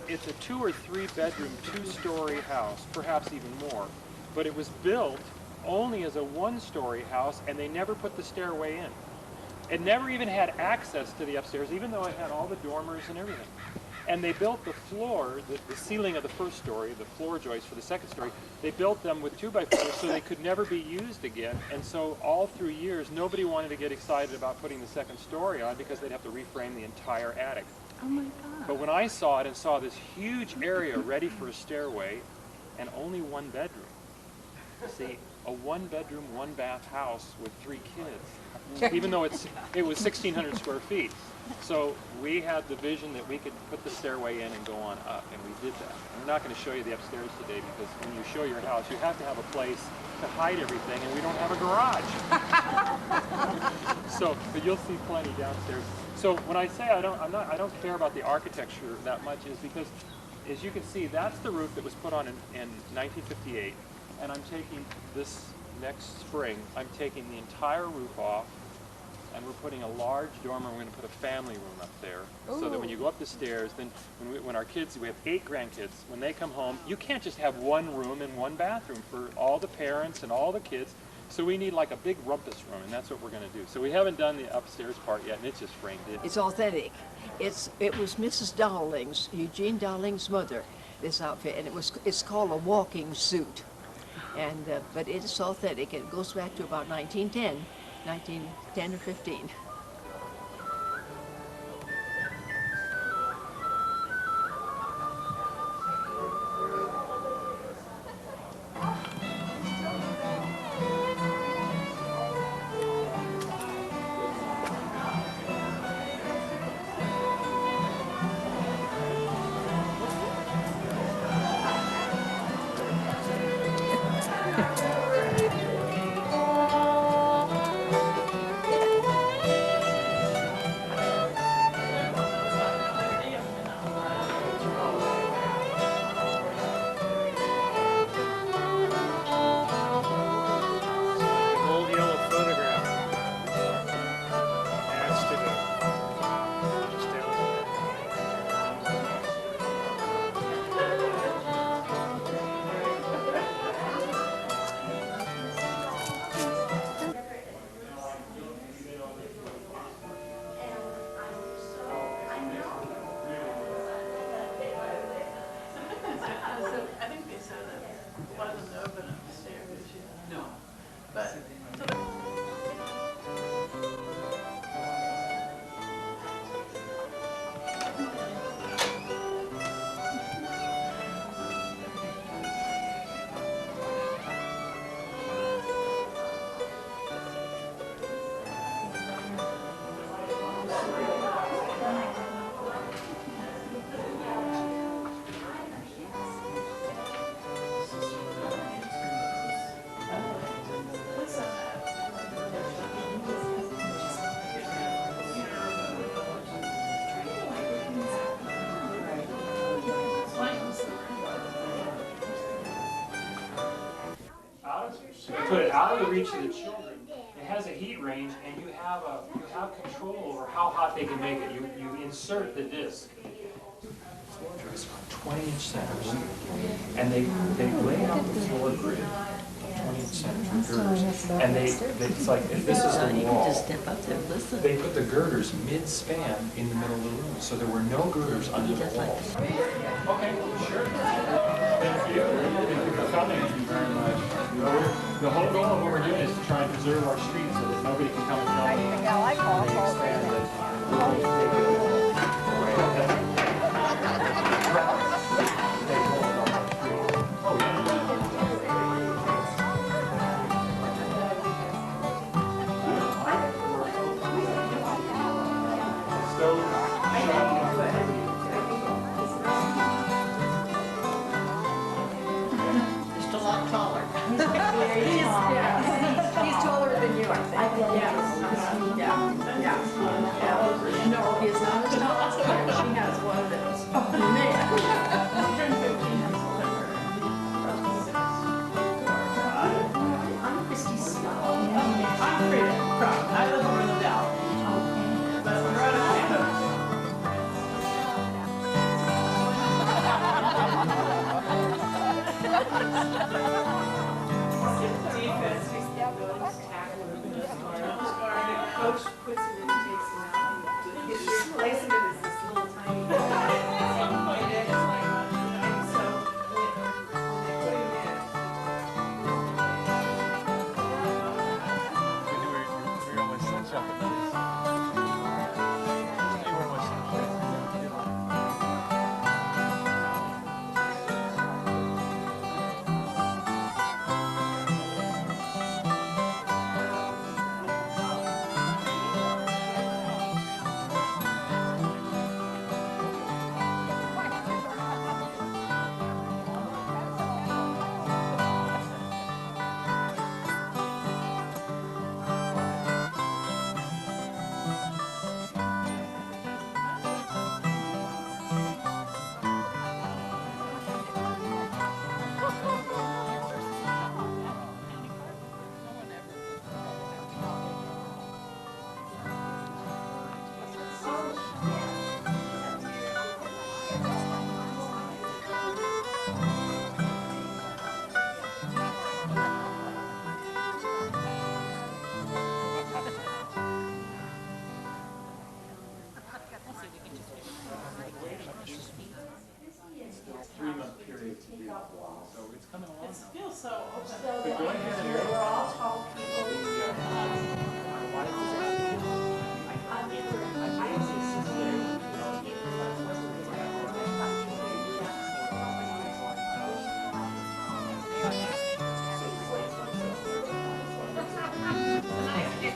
It's a 2 or 3 bedroom, 2-story house, perhaps even more. But it was built only as a 1-story house, and they never put the stairway in. It never even had access to the upstairs, even though it had all the dormers and everything. And they built the floor, the ceiling of the 1st story, the floor joists for the 2nd story, they built them with 2x4s so they could never be used again. And so all through years, nobody wanted to get excited about putting the 2nd story on because they'd have to reframe the entire attic. Oh my God. But when I saw it and saw this huge area ready for a stairway and only 1 bedroom, see, a 1-bedroom, 1-bath house with 3 kids, even though it was 1,600 square feet. So we had the vision that we could put the stairway in and go on up, and we did that. And we're not going to show you the upstairs today because when you show your house, you have to have a place to hide everything, and we don't have a garage. So, but you'll see plenty downstairs. So when I say I don't care about the architecture that much is because, as you can see, that's the roof that was put on in 1958, and I'm taking this next spring, I'm taking the entire roof off, and we're putting a large dormer. We're going to put a family room up there. Ooh. So that when you go up the stairs, then when our kids, we have 8 grandkids, when they come home, you can't just have 1 room and 1 bathroom for all the parents and all the kids. So we need like a big rumpus room, and that's what we're going to do. So we haven't done the upstairs part yet, and it's just framed in. It's authentic. It was Mrs. Dowling's, Eugene Dowling's mother, this outfit, and it's called a walking suit. And but it's authentic. It goes back to about 1910 or 15. Put it out of the reach of the children. It has a heat range, and you have control over how hot they can make it. You insert the disc. It's about 20-inch centers, and they lay out the floor grid 20th century girders. And it's like, if this is the wall, Just step up there, listen. they put the girders mid-span in the middle of the room, so there were no girders under the walls. Okay, sure. Thank you. Thank you for coming. Thank you very much. The whole goal of what we're doing is to try and preserve our streets so that nobody can come and tell me they expand it. Just a lot taller. He's taller than you, I think. Yeah. No, he's not as tall as her. She has one of those. Oh, man. I'm Christy Snow. I'm Frida Crumb. I live over in the valley. But we're right on campus. Defense, he's the building's tackler. Coach puts him in, takes him out. His replacement is this little tiny guy. And so when they put him in, So it's coming along. it feels so open. But go ahead and We're all tall people.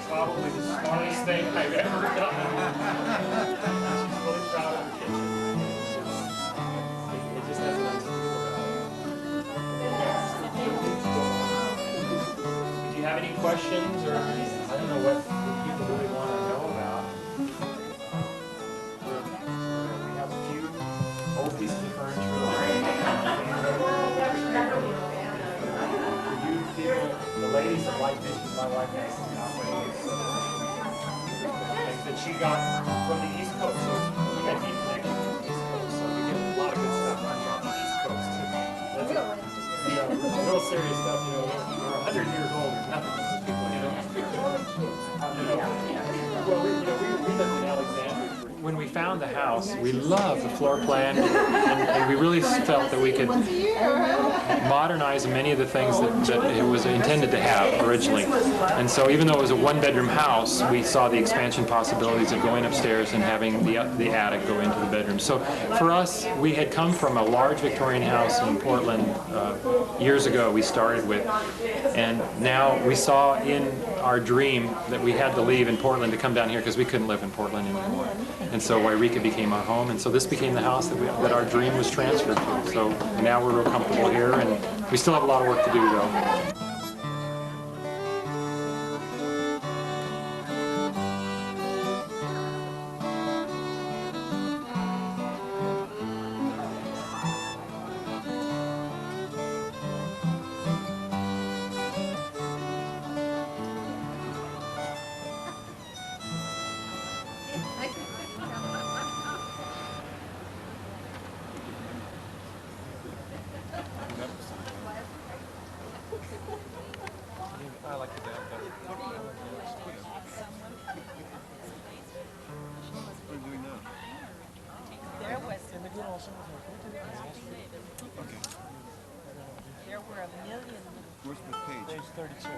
Probably the smartest thing I've ever done. She's really proud of her kitchen. It just has nothing to do with it. Do you have any questions, or I don't know what people really want to know about? We have a few old pieces of furniture. For you people, the ladies that like dishes, my wife makes them out. That she got from the East Coast, so we got deep connection from the East Coast, so we get a lot of good stuff on the East Coast too. That's real serious stuff, you know. We're 100 years old, there's nothing to these people, you know. Well, we lived in Alexandria. When we found the house, we loved the floor plan, and we really felt that we could modernize many of the things that it was intended to have originally. And so even though it was a one-bedroom house, we saw the expansion possibilities of going upstairs and having the attic go into the bedroom. So for us, we had come from a large Victorian house in Portland years ago we started with, and now we saw in our dream that we had to leave in Portland to come down here because we couldn't live in Portland anymore. And so Yreka became our home, and so this became the house that our dream was transferred to. So now we're real comfortable here, and we still have a lot of work to do though. Okay. There were a million. Where's the page? Page 32.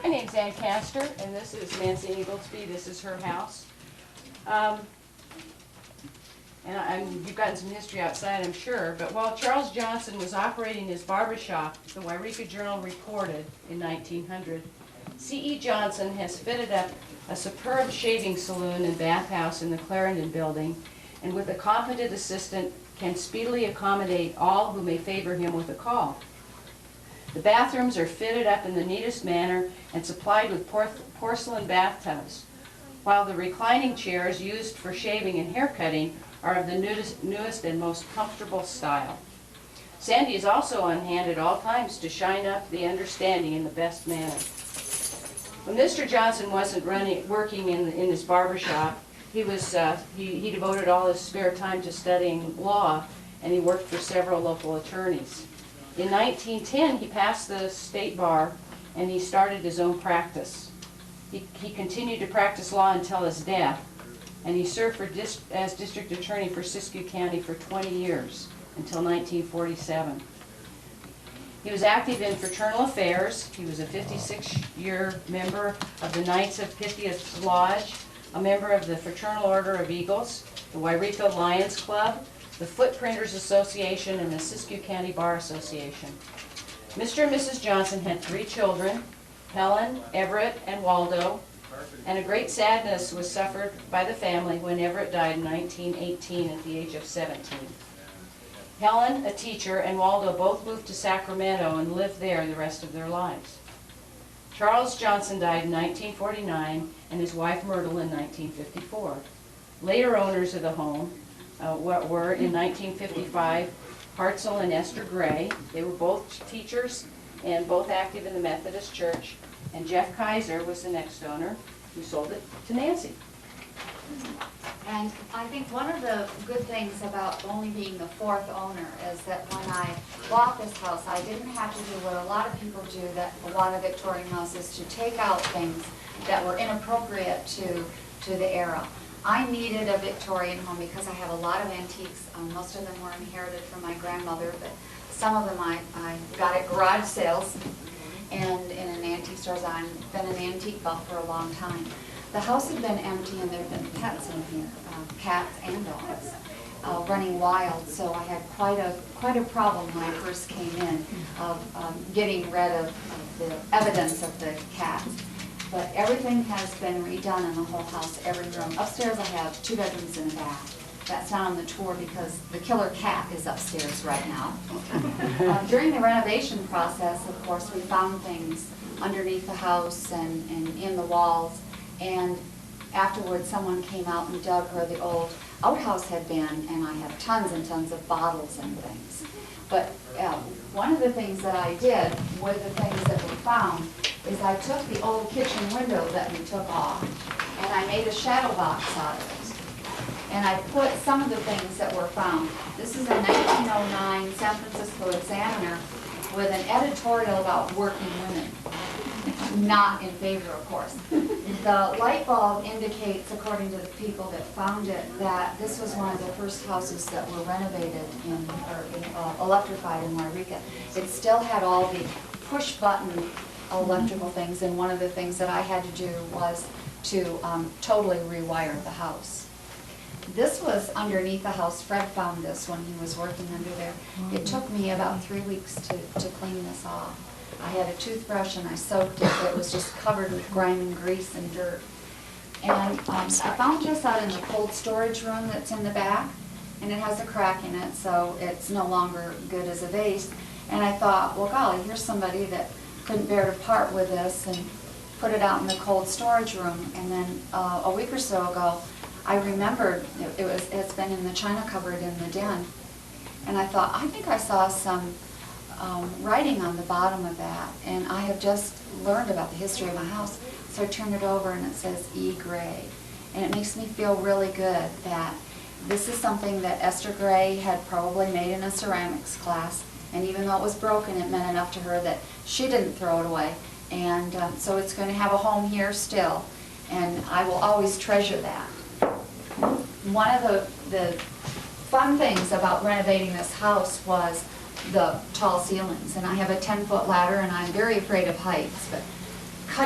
My name's Ann Castor, and this is Nancy Eaglesby. This is her house. You've gotten some history outside, I'm sure, but while Charles Johnson was operating his barber shop, the Yreka Journal reported in 1900, C.E. Johnson has fitted up a superb shaving saloon and bathhouse in the Clarendon building, and with a competent assistant can speedily accommodate all who may favor him with a call. The bathrooms are fitted up in the neatest manner and supplied with porcelain bathtubs, while the reclining chairs used for shaving and hair cutting are of the newest and most comfortable style. Sandy is also on hand at all times to shine up the understanding in the best manner. When Mr. Johnson wasn't working in his barber shop, he devoted all his spare time to studying law, and he worked for several local attorneys. In 1910, he passed the state bar, and he started his own practice. He continued to practice law until his death, and he served as district attorney for Siskiyou County for 20 years, until 1947. He was active in fraternal affairs. He was a 56-year member of the Knights of Pythias Lodge, a member of the Fraternal Order of Eagles, the Yreka Lions Club, the Footprinters Association, and the Siskiyou County Bar Association. Mr. and Mrs. Johnson had 3 children, Helen, Everett, and Waldo, and a great sadness was suffered by the family when Everett died in 1918 at the age of 17. Helen, a teacher, and Waldo both moved to Sacramento and lived there the rest of their lives. Charles Johnson died in 1949 and his wife Myrtle in 1954. Later owners of the home were in 1955 Hartzell and Esther Gray. They were both teachers and both active in the Methodist Church. And Jeff Kaiser was the next owner, who sold it to Nancy. And I think one of the good things about only being the 4th owner is that when I bought this house, I didn't have to do what a lot of people do, that a lot of Victorian houses, to take out things that were inappropriate to the era. I needed a Victorian home because I have a lot of antiques. Most of them were inherited from my grandmother, but some of them I got at garage sales and in an antique store. I've been an antique buff for a long time. The house had been empty and there had been pets in here, cats and dogs, running wild. So I had quite a problem when I first came in of getting rid of the evidence of the cats. But everything has been redone in the whole house, every room. Upstairs I have 2 bedrooms and a bath. That's not on the tour because the killer cat is upstairs right now. During the renovation process, of course, we found things underneath the house and in the walls. And afterwards, someone came out and dug where the old outhouse had been, and I have tons and tons of bottles and things. But one of the things that I did with the things that were found is I took the old kitchen window that we took off, and I made a shadow box out of it. And I put some of the things that were found. This is a 1909 San Francisco Examiner with an editorial about working women. Not in favor, of course. The light bulb indicates, according to the people that found it, that this was one of the first houses that were renovated electrified in Yreka. It still had all the push-button electrical things, and one of the things that I had to do was to totally rewire the house. This was underneath the house. Fred found this when he was working under there. It took me about 3 weeks to clean this off. I had a toothbrush and I soaked it. It was just covered with grime and grease and dirt. And I found this out in the cold storage room that's in the back, and it has a crack in it, so it's no longer good as a vase. And I thought, well, golly, here's somebody that couldn't bear to part with this and put it out in the cold storage room. And then a week or so ago, I remembered it's been in the china cupboard in the den. And I thought, I think I saw some writing on the bottom of that. And I have just learned about the history of my house. So I turned it over and it says E. Gray. And it makes me feel really good that this is something that Esther Gray had probably made in a ceramics class. And even though it was broken, it meant enough to her that she didn't throw it away. And so it's going to have a home here still. And I will always treasure that. One of the fun things about renovating this house was the tall ceilings. And I have a 10-foot ladder, and I'm very afraid of heights. But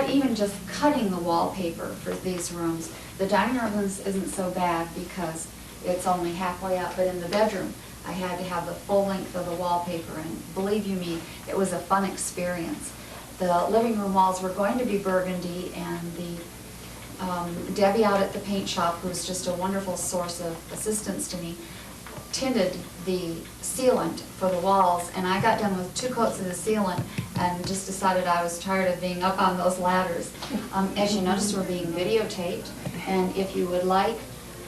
even just cutting the wallpaper for these rooms, the dining room isn't so bad because it's only halfway up. But in the bedroom, I had to have the full length of the wallpaper. And believe you me, it was a fun experience. The living room walls were going to be burgundy, and Debbie out at the paint shop, who's just a wonderful source of assistance to me, tinted the sealant for the walls, and I got done with 2 coats of the sealant and just decided I was tired of being up on those ladders. As you noticed, we're being videotaped, and if you would like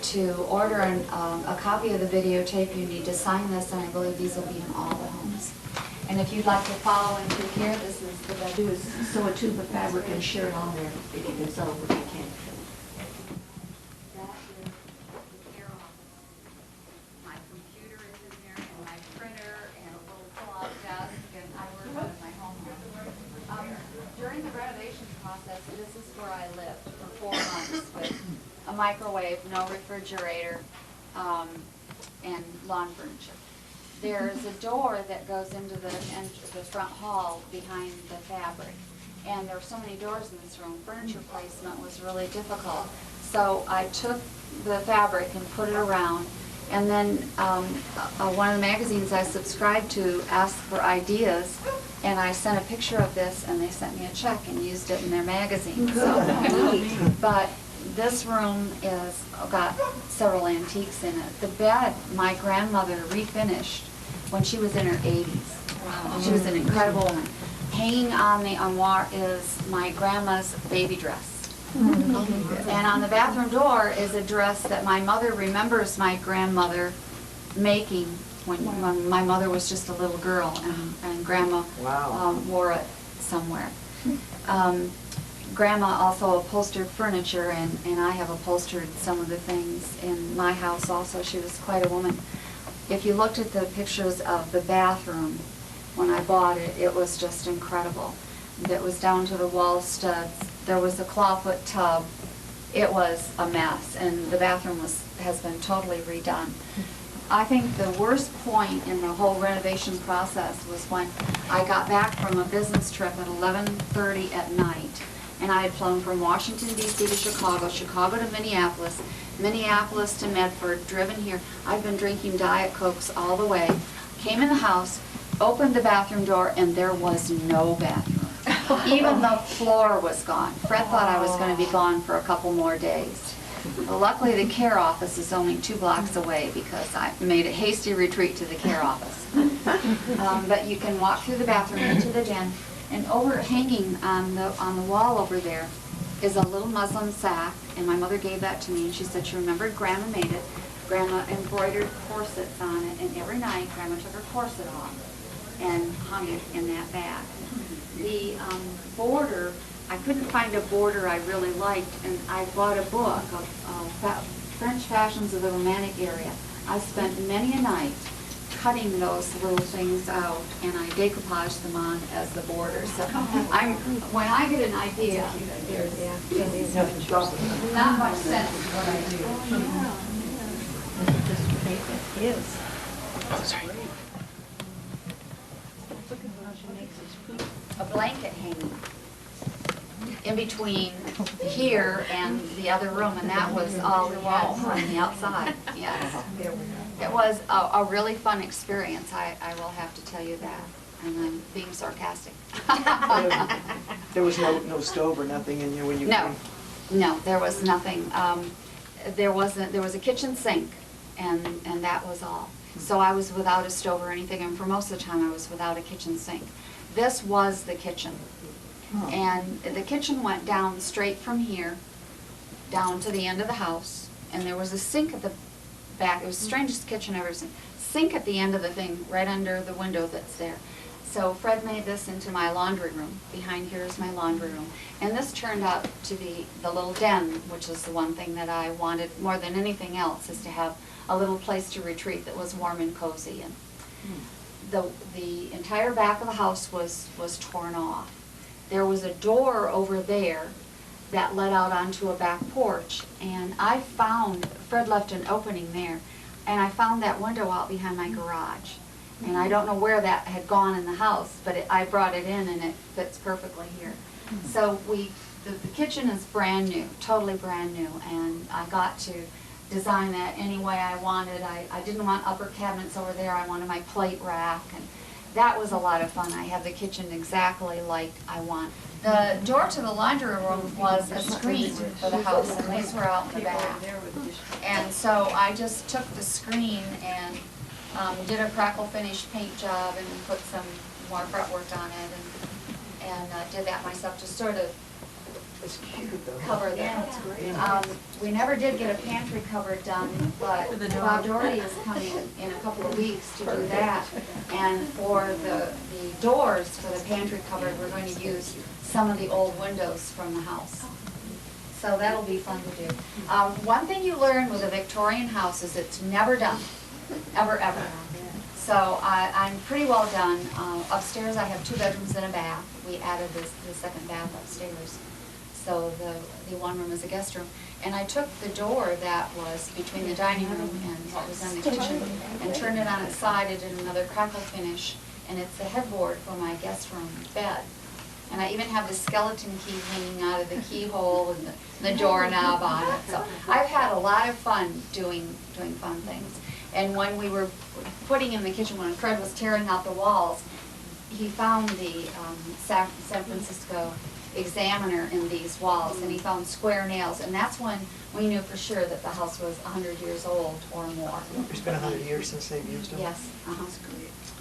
to order a copy of the videotape, you need to sign this, and I believe these will be in all the homes. And if you'd like to follow and take care, this is the best. Do is sew a tube of fabric and share it on there if you can sew what you can. That is the care office. My computer is in there, and my printer, and a little pull-out desk, and I work out of my home. During the renovation process, this is where I lived for 4 months with a microwave, no refrigerator, and lawn furniture. There's a door that goes into the front hall behind the fabric. And there were so many doors in this room, furniture placement was really difficult. So I took the fabric and put it around. And then one of the magazines I subscribed to asked for ideas, and I sent a picture of this, and they sent me a check and used it in their magazine. So, but this room is got several antiques in it. The bed my grandmother refinished when she was in her 80s. Wow. She was an incredible woman. Hanging on the armoire is my grandma's baby dress. And on the bathroom door is a dress that my mother remembers my grandmother making when my mother was just a little girl, and Grandma wore it somewhere. Grandma also upholstered furniture, and I have upholstered some of the things in my house also. She was quite a woman. If you looked at the pictures of the bathroom when I bought it, it was just incredible. It was down to the wall studs. There was a clawfoot tub. It was a mess, and the bathroom has been totally redone. I think the worst point in the whole renovation process was when I got back from a business trip at 11:30 at night. And I had flown from Washington, D.C. to Chicago, Chicago to Minneapolis, Minneapolis to Medford, driven here. I've been drinking Diet Cokes all the way. Came in the house, opened the bathroom door, and there was no bathroom. Even the floor was gone. Fred thought I was going to be gone for a couple more days. Well, luckily, the care office is only 2 blocks away because I made a hasty retreat to the care office. But you can walk through the bathroom into the den. And overhanging on the wall over there is a little muslin sack, and my mother gave that to me, and she said she remembered Grandma made it. Grandma embroidered corsets on it, and every night Grandma took her corset off and hung it in that bag. The border, I couldn't find a border I really liked, and I bought a book of French fashions of the Romantic area. I spent many a night cutting those little things out, and I decoupage them on as the border. So when I get an idea, there's not much sense in what I do. A blanket hanging in between here and the other room, and that was all we had on the outside. Yes. It was a really fun experience, I will have to tell you that, and I'm being sarcastic. There was no stove or nothing in here when you came? No, there was nothing. There was a kitchen sink, and that was all. So I was without a stove or anything, and for most of the time I was without a kitchen sink. This was the kitchen. And the kitchen went down straight from here, down to the end of the house, and there was a sink at the back. It was the strangest kitchen I've ever seen. Sink at the end of the thing, right under the window that's there. So Fred made this into my laundry room. Behind here is my laundry room. And this turned out to be the little den, which is the one thing that I wanted more than anything else, is to have a little place to retreat that was warm and cozy. And the entire back of the house was torn off. There was a door over there that led out onto a back porch, and I found, Fred left an opening there, and I found that window out behind my garage. And I don't know where that had gone in the house, but I brought it in and it fits perfectly here. So the kitchen is brand new, totally brand new, and I got to design that any way I wanted. I didn't want upper cabinets over there, I wanted my plate rack, and that was a lot of fun. I have the kitchen exactly like I want. The door to the laundry room was a screen for the house, and these were out in the back. And so I just took the screen and did a crackle finish paint job and put some more fretwork on it, and did that myself, just sort of It's cute though. cover that. We never did get a pantry cover done, but Bob Doherty is coming in a couple of weeks to do that. And for the doors for the pantry cupboard, we're going to use some of the old windows from the house. So that'll be fun to do. One thing you learn with a Victorian house is it's never done, ever, ever. So I'm pretty well done. Upstairs I have 2 bedrooms and a bath. We added the second bath upstairs. So the one room is a guest room. And I took the door that was between the dining room and what was in the kitchen and turned it on its side. I did another crackle finish, and it's the headboard for my guest room bed. And I even have the skeleton key hanging out of the keyhole and the doorknob on it. So I've had a lot of fun doing fun things. And when we were putting in the kitchen, when Fred was tearing out the walls, he found the San Francisco Examiner in these walls, and he found square nails, and that's when we knew for sure that the house was 100 years old or more. It's been 100 years since they've used them. Yes,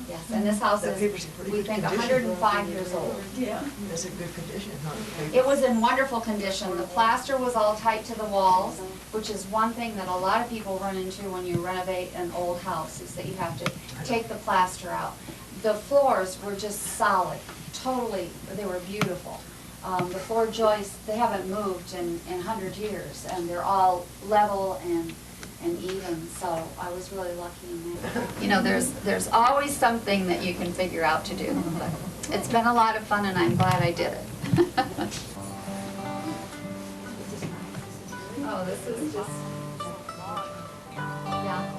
yes, and this house That paper's is, in pretty we good think, condition. 105 years old. Yeah. It's in good condition, huh? It was in wonderful condition. The plaster was all tight to the walls, which is one thing that a lot of people run into when you renovate an old house, is that you have to take the plaster out. The floors were just solid, totally, they were beautiful. The floor joists, they haven't moved in 100 years, and they're all level and even, so I was really lucky in that. You know, there's always something that you can figure out to do, but it's been a lot of fun, and I'm glad I did it. Oh, this is just, yeah.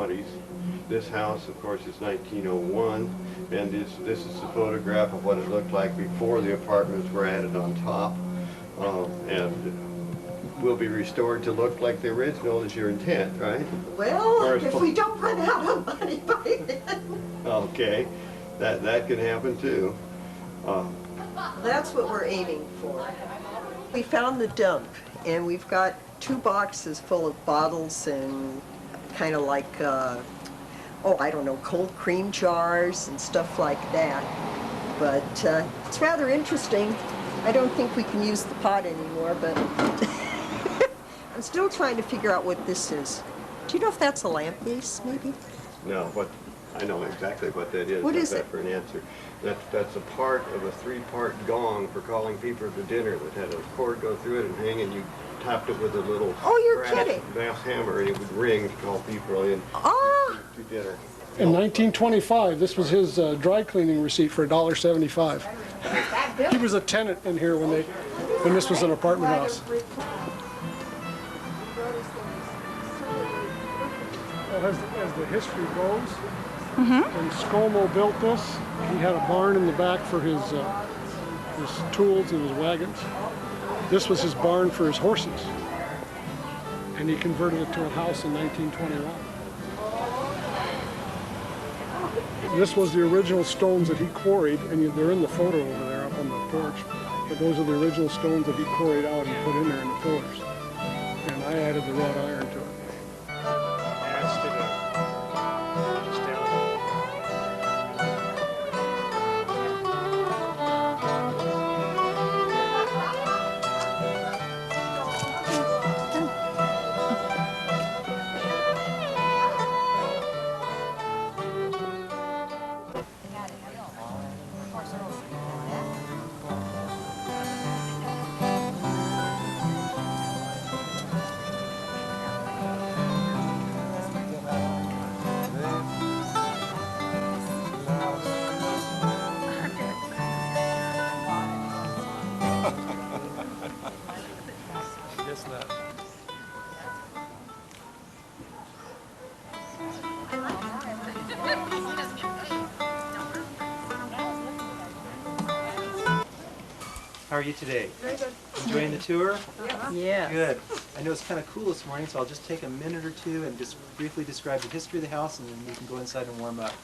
1920s. This house, of course, is 1901, and this is a photograph of what it looked like before the apartments were added on top, and will be restored to look like the original is your intent, right? Well, if we don't run out of money by then. Okay, that can happen too. That's what we're aiming for. We found the dump, and we've got 2 boxes full of bottles and kind of like, oh, I don't know, cold cream jars and stuff like that. But it's rather interesting. I don't think we can use the pot anymore, but I'm still trying to figure out what this is. Do you know if that's a lamp base, maybe? No, I know exactly what that is. What is How's it? that for an answer? That's a part of a 3-part gong for calling people to dinner that had a cord go through it and hang, and you tapped it with a little Oh, you're brass kidding. hammer, and it would ring to call people in Ah! to dinner. In 1925, this was his dry cleaning receipt for $1.75. He was a tenant in here when this was an apartment house. Well, as the history goes, when Scomo built this, he had a barn in the back for his tools and his wagons. This was his barn for his horses, and he converted it to a house in 1921. This was the original stones that he quarried, and they're in the photo over there up on the porch. But those are the original stones that he quarried out and put in there in the pillars. And I added the wrought iron to it. How are you today? Very good. Enjoying the tour? Yeah. Good. I know it's kind of cool this morning, so I'll just take a minute or two and just briefly describe the history of the house, and then we can go inside and warm up.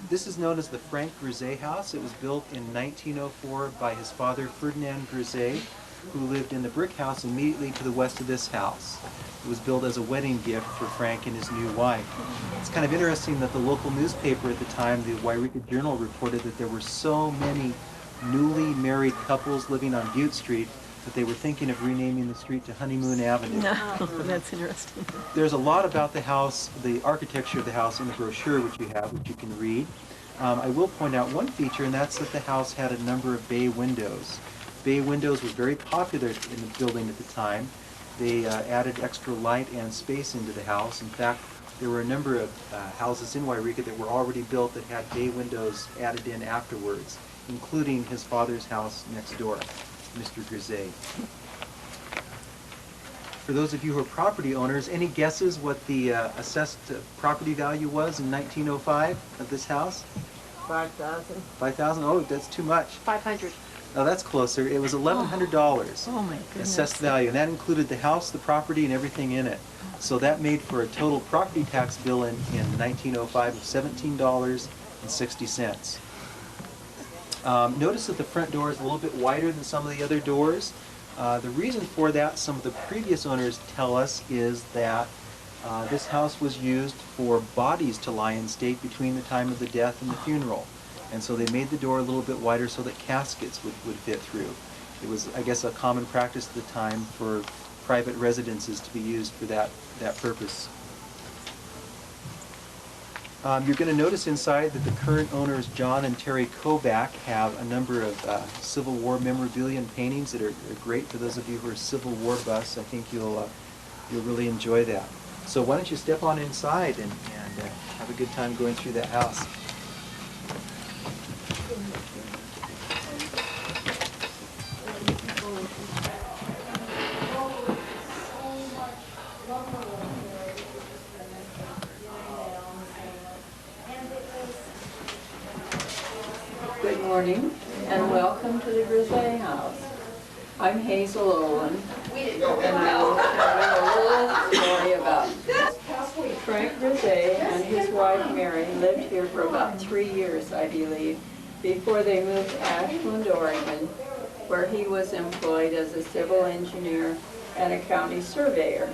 This is known as the Frank Grisey house. It was built in 1904 by his father, Ferdinand Grisey, who lived in the brick house immediately to the west of this house. It was built as a wedding gift for Frank and his new wife. It's kind of interesting that the local newspaper at the time, the Yreka Journal, reported that there were so many newly married couples living on Butte Street that they were thinking of renaming the street to Honeymoon Avenue. No, that's interesting. There's a lot about the house, the architecture of the house in the brochure which you have, which you can read. I will point out one feature, and that's that the house had a number of bay windows. Bay windows were very popular in the building at the time. They added extra light and space into the house. In fact, there were a number of houses in Yreka that were already built that had bay windows added in afterwards, including his father's house next door, Mr. Grisey. For those of you who are property owners, any guesses what the assessed property value was in 1905 of this house? 5,000. 5,000? Oh, that's too much. 500. No, that's closer. It was $1,100 Oh my goodness. assessed value, and that included the house, the property, and everything in it. So that made for a total property tax bill in 1905 of $17.60. Notice that the front door is a little bit wider than some of the other doors. The reason for that, some of the previous owners tell us, is that this house was used for bodies to lie in state between the time of the death and the funeral. And so they made the door a little bit wider so that caskets would fit through. It was, I guess, a common practice at the time for private residences to be used for that purpose. You're going to notice inside that the current owners, John and Terry Kovac, have a number of Civil War memorabilia and paintings that are great for those of you who are Civil War buffs. I think you'll really enjoy that. So why don't you step on inside and have a good time going through that house. Good morning and welcome to the Grisay House. I'm Hazel Olin and I will tell you a little story about Frank Grisay and his wife Mary lived here for about 3 years, I believe, before they moved to Ashland, Oregon, where he was employed as a civil engineer and a county surveyor.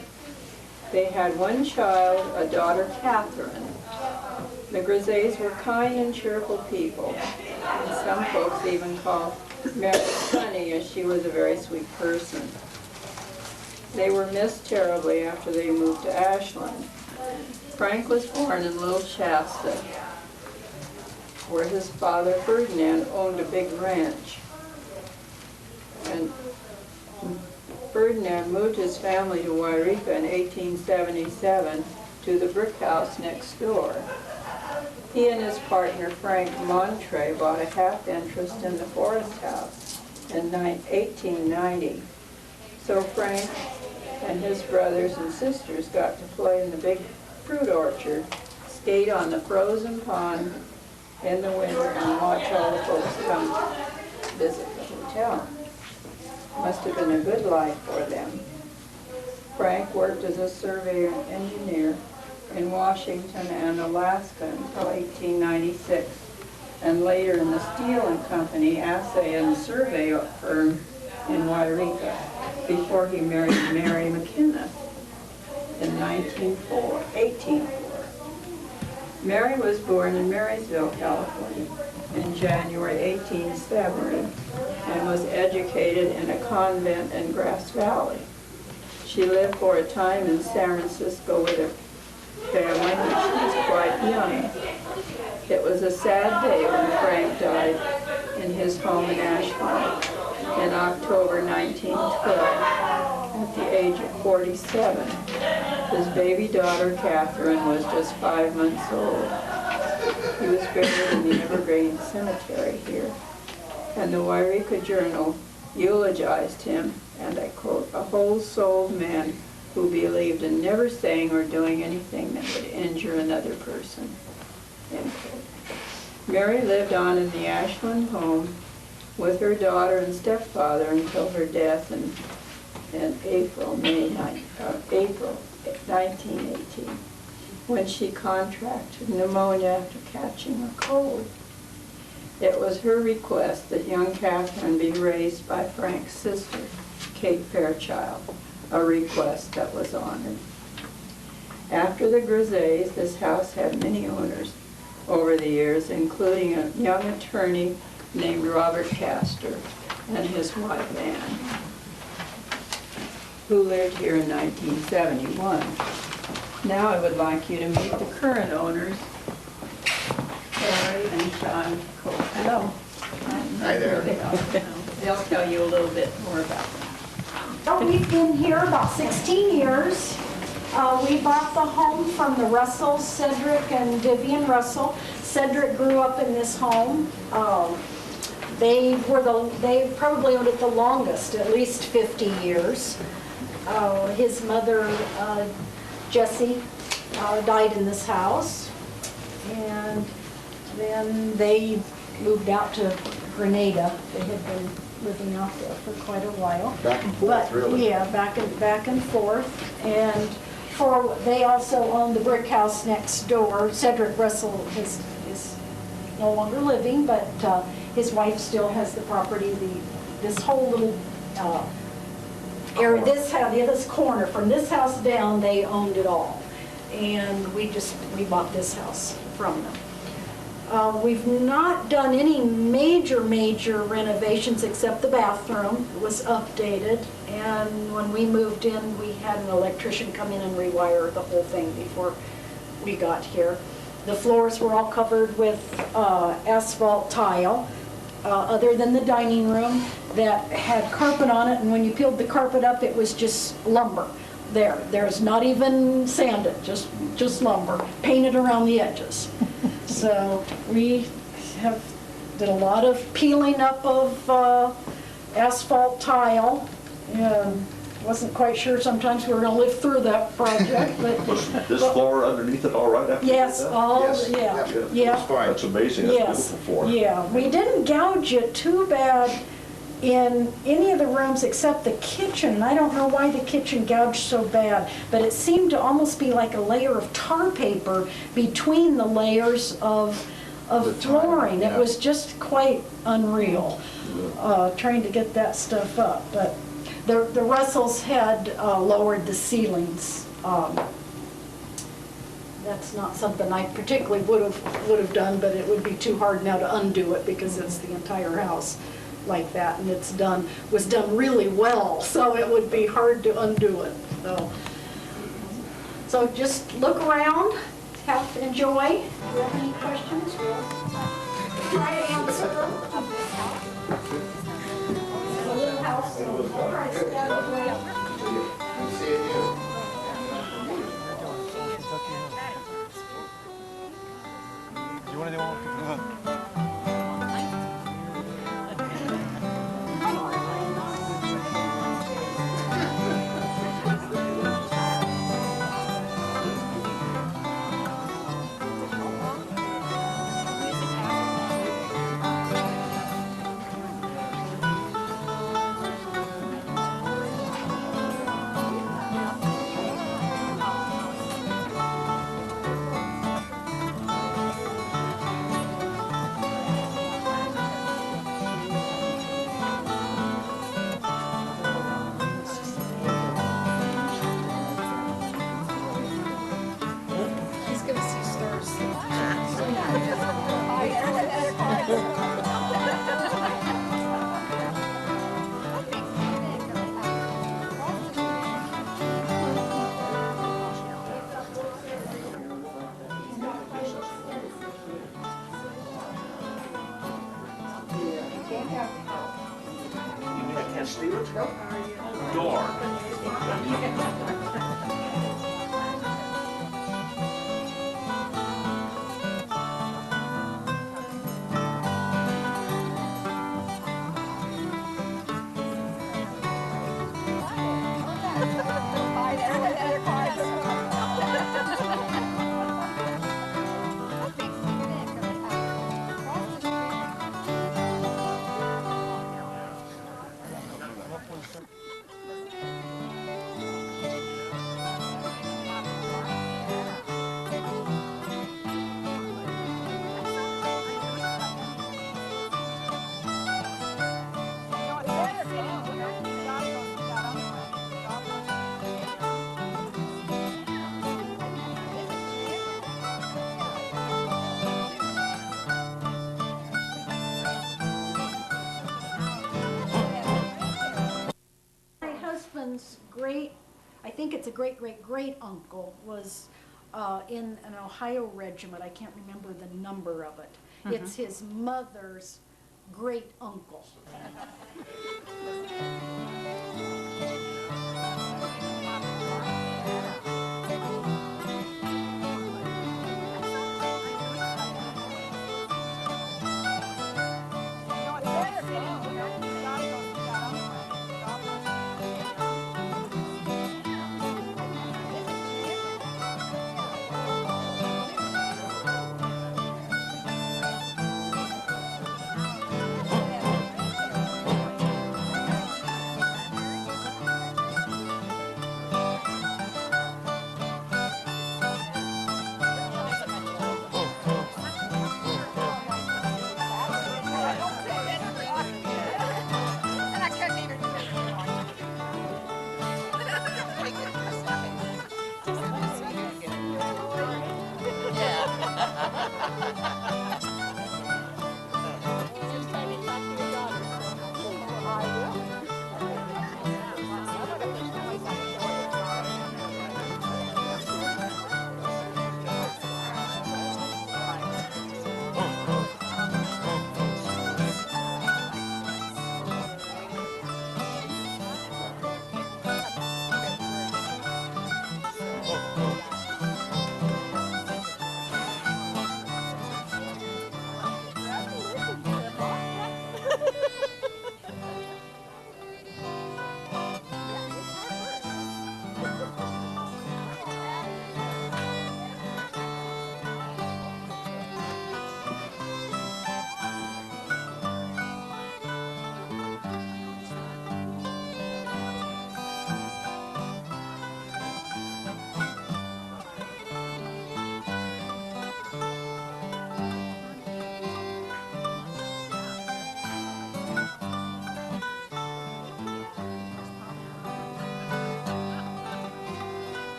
They had one child, a daughter, Catherine. The Grisays were kind and cheerful people, and some folks even called Mary funny, as she was a very sweet person. They were missed terribly after they moved to Ashland. Frank was born in Little Shasta, where his father Ferdinand owned a big ranch. And Ferdinand moved his family to Yreka in 1877 to the brick house next door. He and his partner Frank Montre bought a half interest in the Forest House in 1890. So Frank and his brothers and sisters got to play in the big fruit orchard, skate on the frozen pond in the winter, and watch all the folks come visit the hotel. Must have been a good life for them. Frank worked as a surveyor and engineer in Washington and Alaska until 1896, and later in the Steel and Company assay and survey firm in Yreka, before he married Mary McKenna in 1804. Mary was born in Marysville, California in January 1870 and was educated in a convent in Grass Valley. She lived for a time in San Francisco with her family when she was quite young. It was a sad day when Frank died in his home in Ashland in October 1912 at the age of 47. His baby daughter Catherine was just 5 months old. He was buried in the Evergreen Cemetery here, and the Yreka Journal eulogized him, and I quote, "a whole-souled man who believed in never saying or doing anything that would injure another person." End quote. Mary lived on in the Ashland home with her daughter and stepfather until her death in April 1918, when she contracted pneumonia after catching a cold. It was her request that young Catherine be raised by Frank's sister, Kate Fairchild, a request that was honored. After the Grisays, this house had many owners over the years, including a young attorney named Robert Castor and his wife Anne, who lived here in 1971. Now I would like you to meet the current owners, Harry and Sean Cole. Hello. Hi there. They'll tell you a little bit more about them. Well, we've been here about 16 years. We bought the home from the Russells, Cedric and Vivian Russell. Cedric grew up in this home. They probably owned it the longest, at least 50 years. His mother, Jessie, died in this house, and then they moved out to Grenada. They had been living out there for quite a while. Back and forth, really. Yeah, back and forth. And they also own the brick house next door. Cedric Russell is no longer living, but his wife still has the property. This whole little area, this corner, from this house down, they owned it all. And we bought this house from them. We've not done any major renovations except the bathroom was updated, and when we moved in, we had an electrician come in and rewire the whole thing before we got here. The floors were all covered with asphalt tile, other than the dining room that had carpet on it, and when you peeled the carpet up, it was just lumber. There's not even sanded, just lumber, painted around the edges. So we did a lot of peeling up of asphalt tile, Wasn't quite sure sometimes we were gonna live through that project, but. This floor underneath it all right after you did Yes, that? all, Yes. yeah, It's yeah. fine. That's amazing, that's Yes, beautiful floor. yeah. We didn't gouge it too bad in any of the rooms except the kitchen. I don't know why the kitchen gouged so bad, but it seemed to almost be like a layer of tar paper between the layers of The flooring. tile, It yeah. was just quite unreal, trying to get that stuff up. But the Russells had lowered the ceilings. That's not something I particularly would have done, but it would be too hard now to undo it because it's the entire house like that, and was done really well, so it would be hard to undo it. So just look around, enjoy. If you have any questions, we'll try to answer them. The little house, all right, so that way. Seeing you. You want to do one? He's gonna see stars. My husband's I think it's a great uncle, was in an Ohio regiment. I can't remember the number of it. It's his mother's great uncle.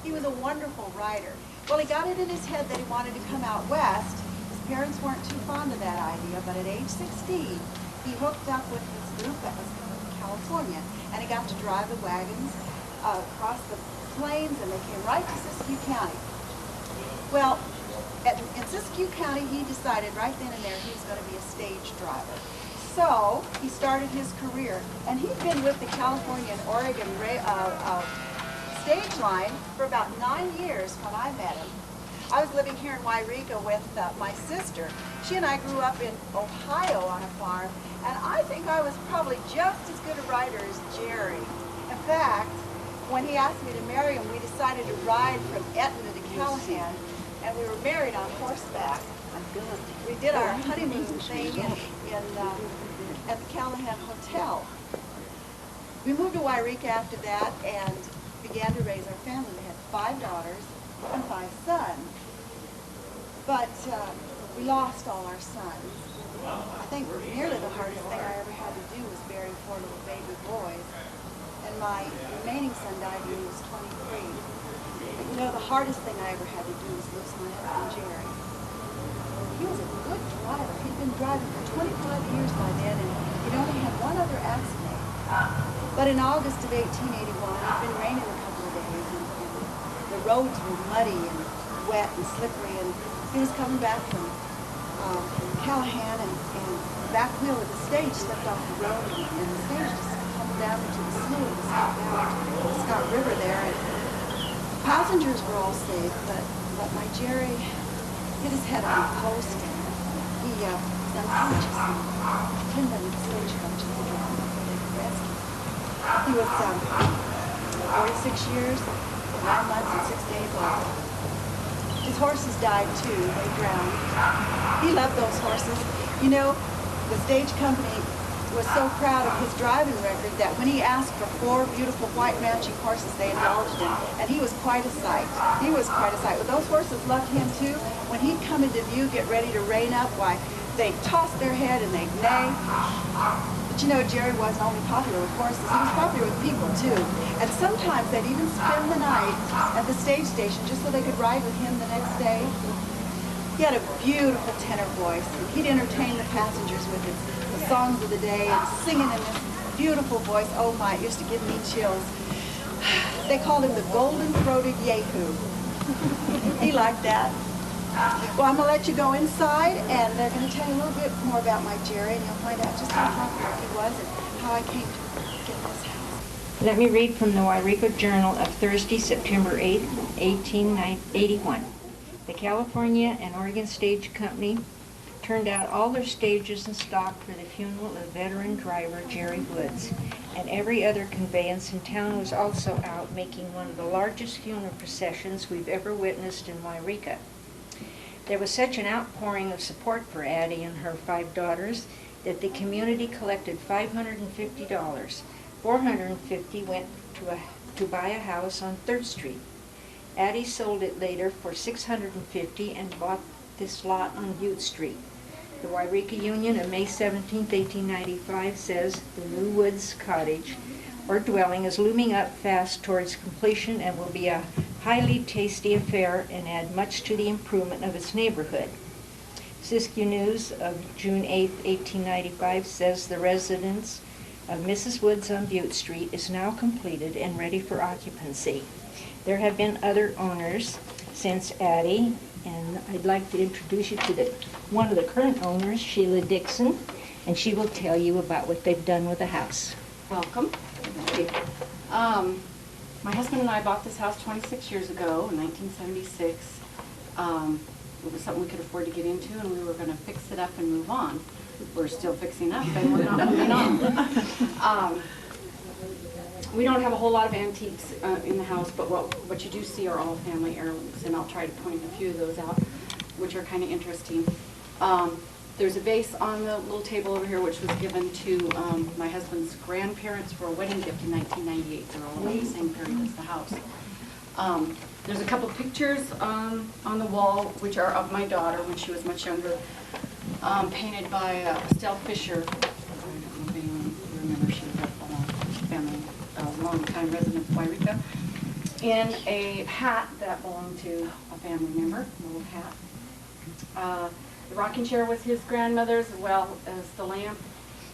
He was a wonderful rider. Well, he got it in his head that he wanted to come out west. His parents weren't too fond of that idea, but at age 16, he hooked up with this group that was coming from California, and he got to drive the wagons across the plains, and they came right to Siskiyou County. Well, in Siskiyou County, he decided right then and there he was going to be a stage driver. So he started his career, and he'd been with the California and Oregon stage line for about 9 years when I met him. I was living here in Yreka with my sister. She and I grew up in Ohio on a farm, and I think I was probably just as good a rider as Jerry. In fact, when he asked me to marry him, we decided to ride from Etna to Callahan, and we were married on horseback. We did our honeymoon thing at the Callahan Hotel. We moved to Yreka after that and began to raise our family. We had 5 daughters and 5 sons. But we lost all our sons. I think nearly the hardest thing I ever had to do was bury 4 little baby boys. And my remaining son died when he was 23. But you know, the hardest thing I ever had to do was lose my husband, Jerry. He was a good driver. He'd been driving for 25 years by then, and he'd only had 1 other accident. But in August of 1881, it'd been raining a couple of days, and the roads were muddy and wet and slippery, and he was coming back from Callahan, and the back wheel of the stage slipped off the road, and the stage just tumbled down into the slough of the Scott River there, and passengers were all safe, but my Jerry hit his head on a post, and he was unconscious, and pinned under the stagecoach and they drowned. He was 46 years, 9 months, and 6 days old. His horses died too, they drowned. He loved those horses. You know, the stage company was so proud of his driving record that when he asked for 4 beautiful white matching horses, they indulged him, and he was quite a sight. He was quite a sight. But those horses loved him too. When he'd come into view, get ready to rein up, why, they'd toss their head and they'd neigh. But you know, Jerry wasn't only popular with horses, he was popular with people too. And sometimes they'd even spend the night at the stage station just so they could ride with him the next day. He had a beautiful tenor voice, and he'd entertain the passengers with the songs of the day and singing in this beautiful voice. Oh my, it used to give me chills. They called him the golden-throated Yahoo. He liked that. Well, I'm going to let you go inside, and they're going to tell you a little bit more about my Jerry, and you'll find out just how popular he was and how I came to get this house. Let me read from the Yreka Journal of Thursday, September 8, 1881. The California and Oregon Stage Company turned out all their stages and stock for the funeral of veteran driver Jerry Woods, and every other conveyance in town was also out, making one of the largest funeral processions we've ever witnessed in Yreka. There was such an outpouring of support for Addie and her 5 daughters that the community collected $550. $450 went to buy a house on 3rd Street. Addie sold it later for $650 and bought this lot on Butte Street. The Yreka Union of May 17, 1895 says the new Woods cottage or dwelling is looming up fast towards completion and will be a highly tasty affair and add much to the improvement of its neighborhood. Siskiyou News of June 8, 1895 says the residence of Mrs. Woods on Butte Street is now completed and ready for occupancy. There have been other owners since Addie, and I'd like to introduce you to one of the current owners, Sheila Dixon, and she will tell you about what they've done with the house. Welcome. Thank you. My husband and I bought this house 26 years ago in 1976. It was something we could afford to get into, and we were going to fix it up and move on. We're still fixing up, and we're not moving on. We don't have a whole lot of antiques in the house, but what you do see are all family heirlooms, and I'll try to point a few of those out, which are kind of interesting. There's a vase on the little table over here, which was given to my husband's grandparents for a wedding gift in 1998. They're all about the same period as the house. There's a couple pictures on the wall, which are of my daughter when she was much younger, painted by Estelle Fisher. I don't know if anyone remembers, she was a family, long-time resident of Yreka. in a hat that belonged to a family member, an old hat. The rocking chair was his grandmother's, as well as the lamp.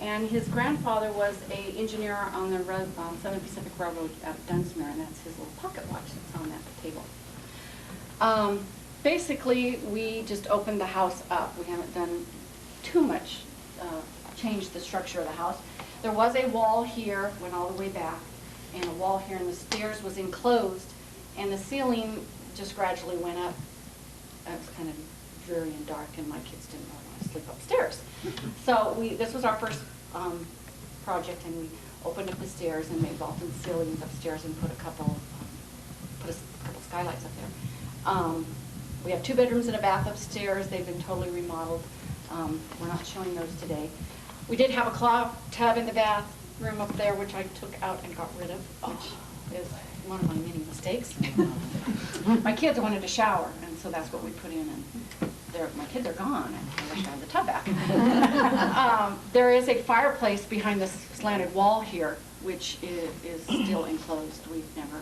And his grandfather was an engineer on the Southern Pacific Railroad out of Dunsmuir, and that's his little pocket watch that's on that table. Basically, we just opened the house up. We haven't done too much, changed the structure of the house. There was a wall here, went all the way back, and a wall here, and the stairs was enclosed, and the ceiling just gradually went up. It was kind of dreary and dark, and my kids didn't really want to sleep upstairs. So this was our first project, and we opened up the stairs and made vaulted ceilings upstairs and put a couple skylights up there. We have 2 bedrooms and a bath upstairs. They've been totally remodeled. We're not showing those today. We did have a cloth tub in the bathroom up there, which I took out and got rid of, which is one of my many mistakes. My kids wanted to shower, and so that's what we put in. And my kids are gone, and I wish I had the tub back. There is a fireplace behind this slanted wall here, which is still enclosed. We've never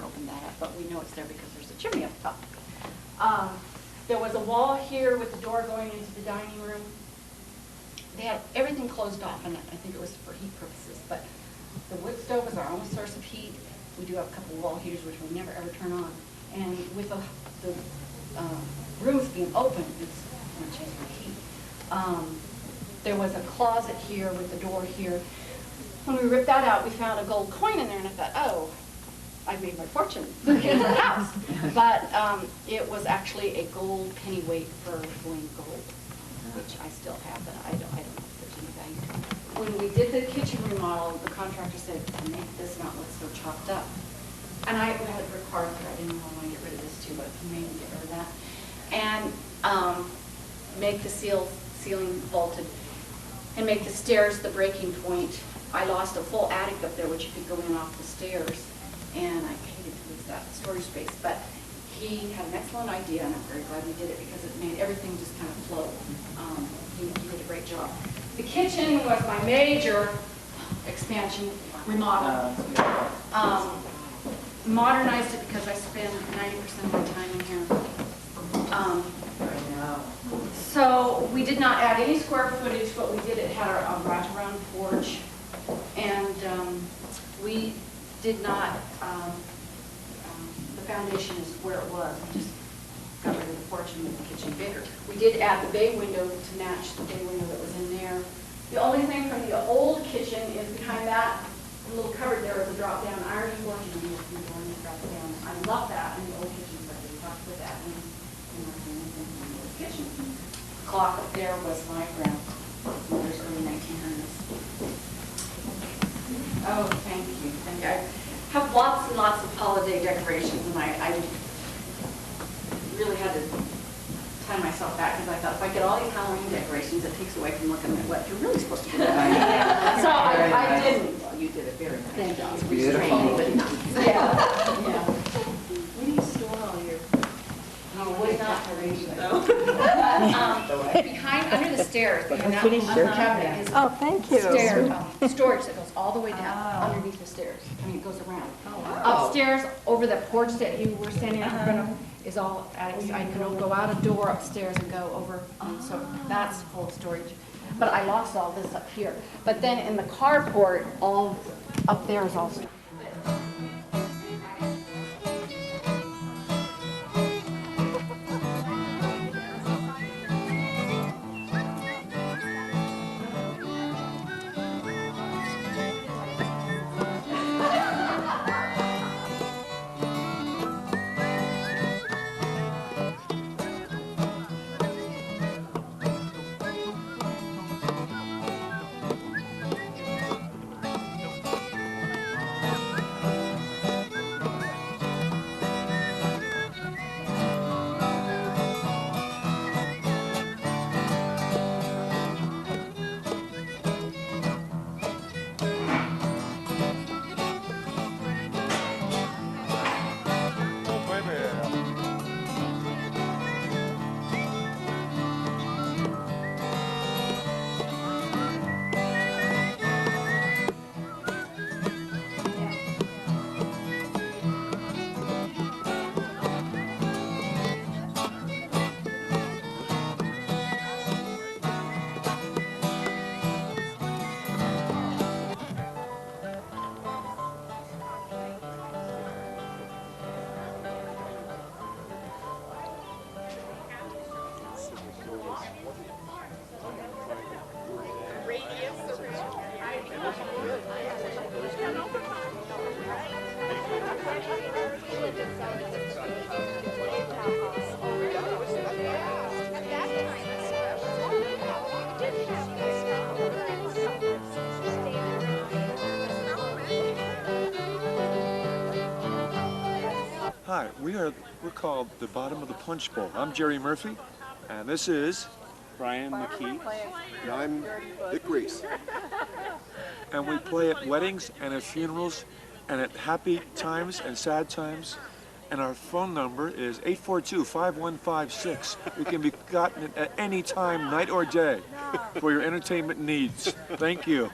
opened that up, but we know it's there because there's a chimney up top. There was a wall here with the door going into the dining room. They had everything closed off, and I think it was for heat purposes, but the wood stove is our only source of heat. We do have a couple of wall heaters, which we never ever turn on. And with the rooms being open, it's going to change the heat. There was a closet here with the door here. When we ripped that out, we found a gold coin in there, and I thought, oh, I made my fortune in the house. But it was actually a gold penny weight for flowing gold, which I still have, but I don't know if there's any value to it. When we did the kitchen remodel, the contractor said, make this not look so chopped up. And I had it for carpet. I didn't want to get rid of this too, but we made me get rid of that. And make the ceiling vaulted, and make the stairs the breaking point. I lost a full attic up there, which you could go in off the stairs, and I hated to lose that storage space. But he had an excellent idea, and I'm very glad we did it because it made everything just kind of flow. He did a great job. The kitchen was my major expansion, remodel. Modernized it because I spend 90% of my time in here. So we did not add any square footage, but we did, it had our wraparound porch, and we did not, the foundation is where it was. We just got rid of the porch and made the kitchen bigger. We did add the bay window to match the bay window that was in there. The only thing from the old kitchen is behind that little cupboard there is a drop-down iron fork, and you can go and drop it down. I love that in the old kitchen, but we talked with that in the old kitchen. The clock up there was my grandmother's early 1900s. Oh, thank you. Thank you. I have lots and lots of holiday decorations, and I really had to tie myself back because I thought if I get all these Halloween decorations, it takes away from looking at what you're really supposed to do. So I didn't. Well, you did a very nice job. It's beautiful. Yeah. Where do you store all your? No, we're not arranged behind, under the stairs, behind that cabinet is thank you. Storage that goes all the way down underneath the stairs. I mean, it goes around. Upstairs, over the porch that you were standing in front of, is all attics. I could go out a door upstairs and go over, so that's full of storage. But I lost all this up here. But then in the carport, all up there is all storage. We're called the Bottom of the Punch Bowl. I'm Jerry Murphy, and this is Brian McKee. And I'm Dick Reese. and we play at weddings and at funerals and at happy times and sad times. And our phone number is 842-5156. We can be gotten at any time, night or day, for your entertainment needs. Thank you.